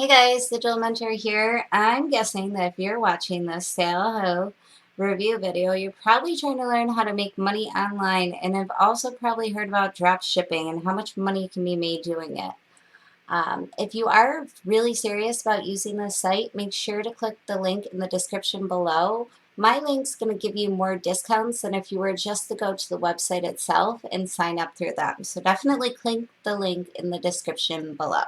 Hey guys, Digital Mentor here. I'm guessing that if you're watching this SaleHoo review video, you're probably trying to learn how to make money online and have also probably heard about drop shipping and how much money can be made doing it. If you are really serious about using this site, make sure to click the link in the description below. My link's going to give you more discounts than if you were just to go to the website itself and sign up through them. So definitely click the link in the description below.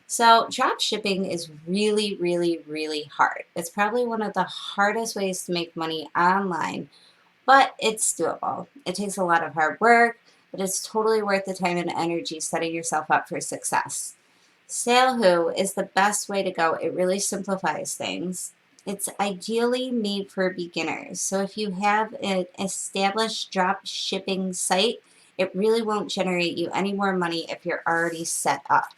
So drop shipping is really, really, really hard. It's probably one of the hardest ways to make money online, but it's doable. It takes a lot of hard work, but it's totally worth the time and energy setting yourself up for success. SaleHoo is the best way to go. It really simplifies things. It's ideally made for beginners. So if you have an established drop shipping site, it really won't generate you any more money if you're already set up.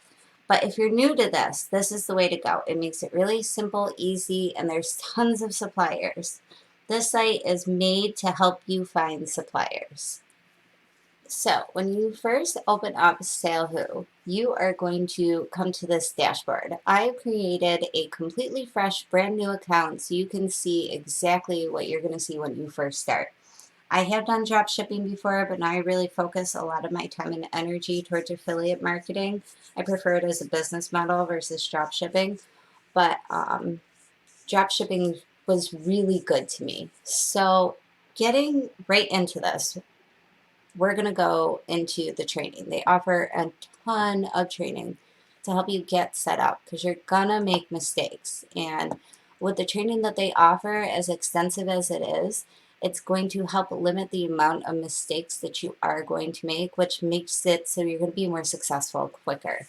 But if you're new to this is the way to go. It makes it really simple, easy, and there's tons of suppliers. This site is made to help you find suppliers. So when you first open up SaleHoo, you are going to come to this dashboard. I've created a completely fresh, brand new account so you can see exactly what you're going to see when you first start. I have done drop shipping before, but now I really focus a lot of my time and energy towards affiliate marketing. I prefer it as a business model versus drop shipping, but drop shipping was really good to me. So getting right into this, we're going to go into the training. They offer a ton of training to help you get set up because you're going to make mistakes. And with the training that they offer, as extensive as it is, it's going to help limit the amount of mistakes that you are going to make, which makes it so you're going to be more successful quicker,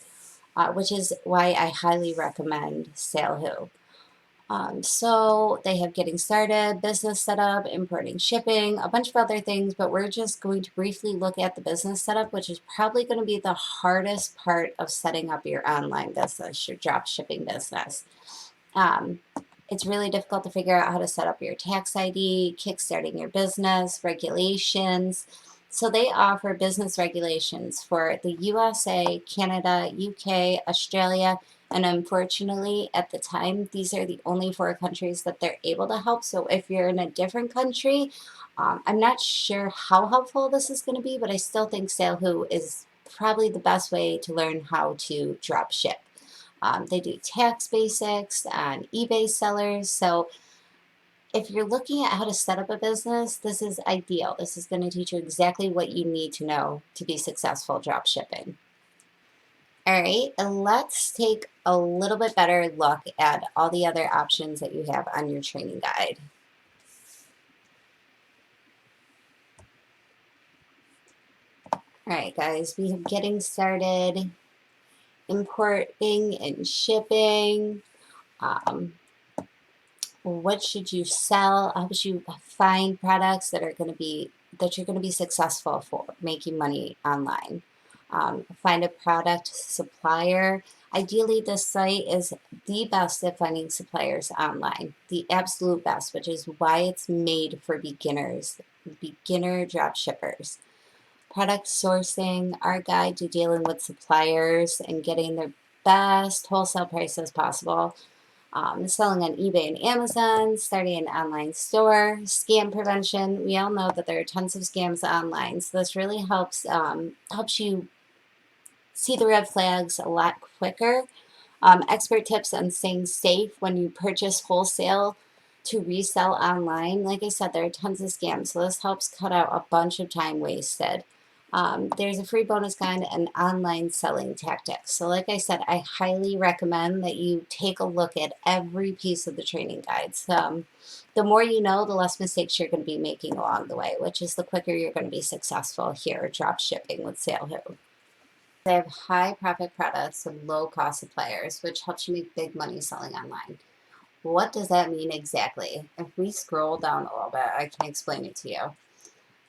which is why I highly recommend SaleHoo. So they have getting started, business setup, importing shipping, a bunch of other things, but we're just going to briefly look at the business setup, which is probably going to be the hardest part of setting up your online business, your drop shipping business. Um, it's really difficult to figure out how to set up your tax ID, kickstarting your business, regulations. So they offer business regulations for the USA, Canada, UK, Australia, and unfortunately, at the time, these are the only 4 countries that they're able to help. So if you're in a different country, I'm not sure how helpful this is going to be, but I still think SaleHoo is probably the best way to learn how to drop ship. They do tax basics and eBay sellers. So if you're looking at how to set up a business, this is ideal. This is going to teach you exactly what you need to know to be successful drop shipping. All right, and let's take a little bit better look at all the other options that you have on your training guide. All right, guys, we have getting started, importing and shipping. Um, what should you sell? How should you find products that you're going to be successful for making money online? Find a product supplier. Ideally, this site is the best at finding suppliers online, the absolute best, which is why it's made for beginners, beginner drop shippers. Product sourcing, our guide to dealing with suppliers and getting the best wholesale prices possible. Selling on eBay and Amazon, starting an online store, scam prevention. We all know that there are tons of scams online, so this really helps you see the red flags a lot quicker. Expert tips on staying safe when you purchase wholesale to resell online. Like I said, there are tons of scams, so this helps cut out a bunch of time wasted. There's a free bonus guide and online selling tactics. So like I said, I highly recommend that you take a look at every piece of the training guides. The more you know, the less mistakes you're going to be making along the way, which is the quicker you're going to be successful here drop shipping with SaleHoo. They have high profit products and low cost suppliers, which helps you make big money selling online. What does that mean exactly? If we scroll down a little bit, I can explain it to you.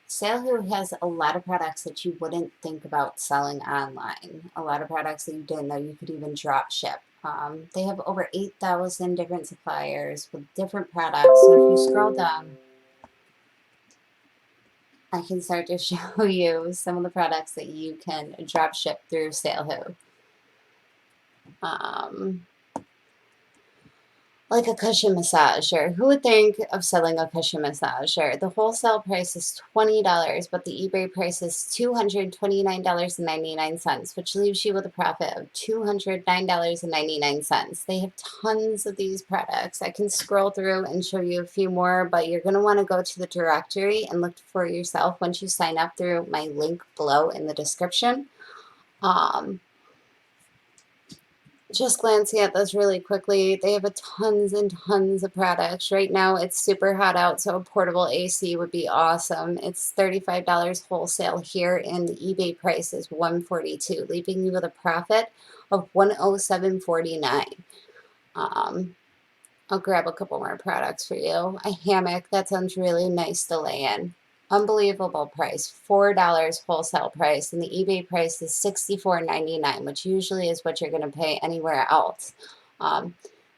SaleHoo has a lot of products that you wouldn't think about selling online. A lot of products that you didn't know you could even drop ship. They have over 8,000 different suppliers with different products. So if you scroll down, I can start to show you some of the products that you can drop ship through SaleHoo. like a cushion massager. Who would think of selling a cushion massager? The wholesale price is $20, but the eBay price is $229.99, which leaves you with a profit of $209.99. They have tons of these products. I can scroll through and show you a few more, but you're going to want to go to the directory and look for yourself once you sign up through my link below in the description. Just glancing at this really quickly, they have a tons and tons of products. Right now it's super hot out, so a portable AC would be awesome. It's $35 wholesale here, and the eBay price is $142, leaving you with a profit of $107.49. I'll grab a couple more products for you. A hammock, that sounds really nice to lay in. Unbelievable price, $4 wholesale price, and the eBay price is $64.99, which usually is what you're going to pay anywhere else,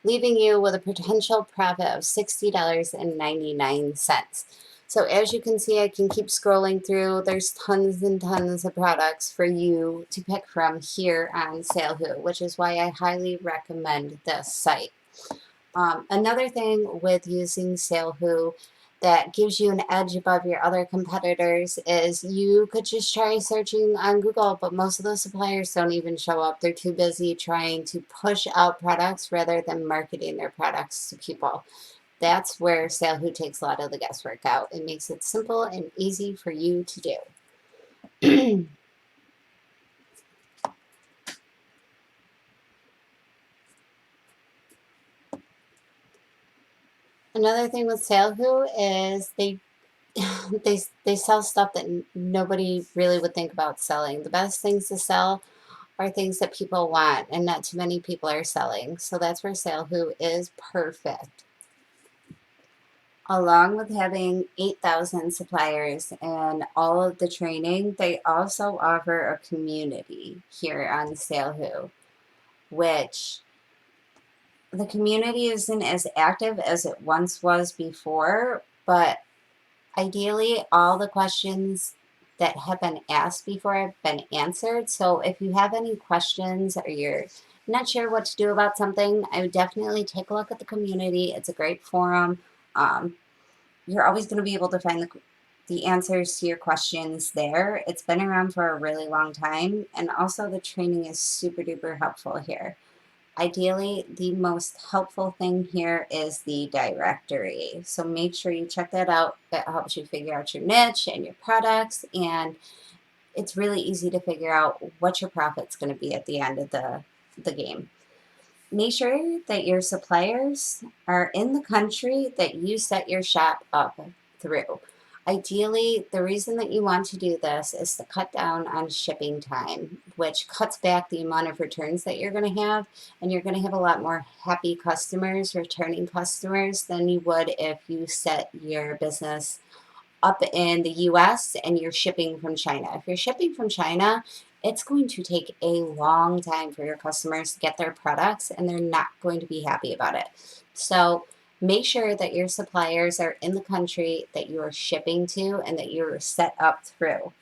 leaving you with a potential profit of $60.99. So as you can see, I can keep scrolling through. There's tons and tons of products for you to pick from here on SaleHoo, which is why I highly recommend this site. Another thing with using SaleHoo that gives you an edge above your other competitors is you could just try searching on Google, but most of those suppliers don't even show up. They're too busy trying to push out products rather than marketing their products to people. That's where SaleHoo takes a lot of the guesswork out. It makes it simple and easy for you to do. Another thing with SaleHoo is they sell stuff that nobody really would think about selling. The best things to sell are things that people want and not too many people are selling. So that's where SaleHoo is perfect. Along with having 8,000 suppliers and all of the training, they also offer a community here on SaleHoo, which the community isn't as active as it once was before, but ideally, all the questions that have been asked before have been answered. So if you have any questions or you're not sure what to do about something, I would definitely take a look at the community. It's a great forum. You're always going to be able to find the answers to your questions there. It's been around for a really long time, and also the training is super duper helpful here. Ideally, the most helpful thing here is the directory. So make sure you check that out. That helps you figure out your niche and your products, and it's really easy to figure out what your profit's going to be at the end of the game. Make sure that your suppliers are in the country that you set your shop up through. Ideally, the reason that you want to do this is to cut down on shipping time, which cuts back the amount of returns that you're going to have, and you're going to have a lot more happy customers, returning customers, than you would if you set your business up in the US and you're shipping from China. If you're shipping from China, it's going to take a long time for your customers to get their products, and they're not going to be happy about it. So make sure that your suppliers are in the country that you are shipping to and that you're set up through.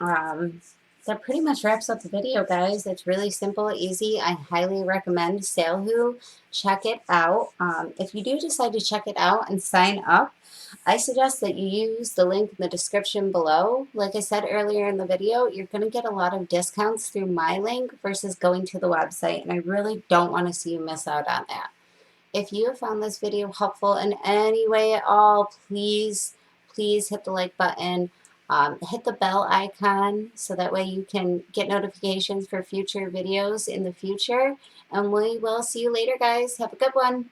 That pretty much wraps up the video, guys. It's really simple, easy. I highly recommend SaleHoo. Check it out. If you do decide to check it out and sign up, I suggest that you use the link in the description below. Like I said earlier in the video, you're going to get a lot of discounts through my link versus going to the website, and I really don't want to see you miss out on that. If you have found this video helpful in any way at all, please hit the like button. Hit the bell icon so that way you can get notifications for future videos in the future. And we will see you later, guys. Have a good one.